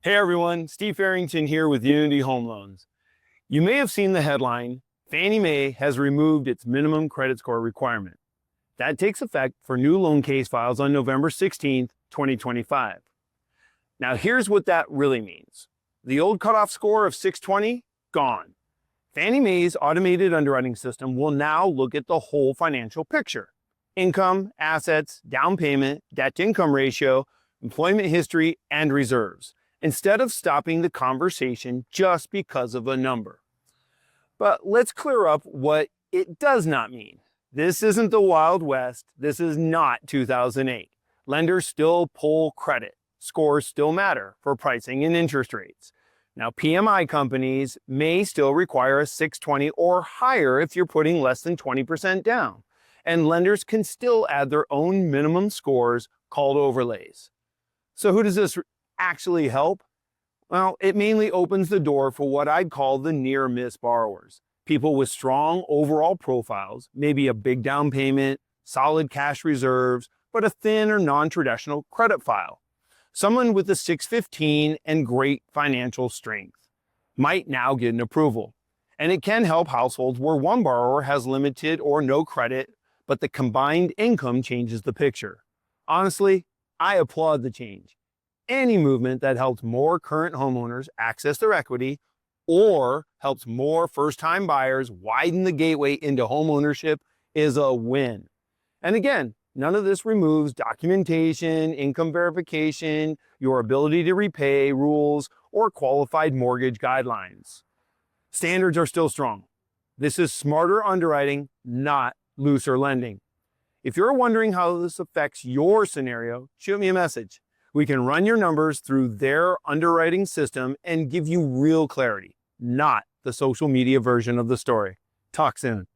Hey everyone, Steve Farrington here with Unity Home Loans. You may have seen the headline, Fannie Mae has removed its minimum credit score requirement. That takes effect for new loan case files on November 16th, 2025. Now here's what that really means. The old cutoff score of 620, gone. Fannie Mae's automated underwriting system will now look at the whole financial picture. Income, assets, down payment, debt-to-income ratio, employment history, and reserves, instead of stopping the conversation just because of a number. But let's clear up what it does not mean. This isn't the Wild West. This is not 2008. Lenders still pull credit. Scores still matter for pricing and interest rates. Now, PMI companies may still require a 620 or higher if you're putting less than 20% down. And lenders can still add their own minimum scores called overlays. So who does this actually help? Well, it mainly opens the door for what I'd call the near miss borrowers. People with strong overall profiles, maybe a big down payment, solid cash reserves, but a thin or non-traditional credit file. Someone with a 615 and great financial strength might now get an approval. And it can help households where one borrower has limited or no credit, but the combined income changes the picture. Honestly, I applaud the change. Any movement that helps more current homeowners access their equity or helps more first-time buyers widen the gateway into homeownership is a win. And again, none of this removes documentation, income verification, your ability to repay rules, or qualified mortgage guidelines. Standards are still strong. This is smarter underwriting, not looser lending. If you're wondering how this affects your scenario, shoot me a message. We can run your numbers through their underwriting system and give you real clarity, not the social media version of the story. Talk soon.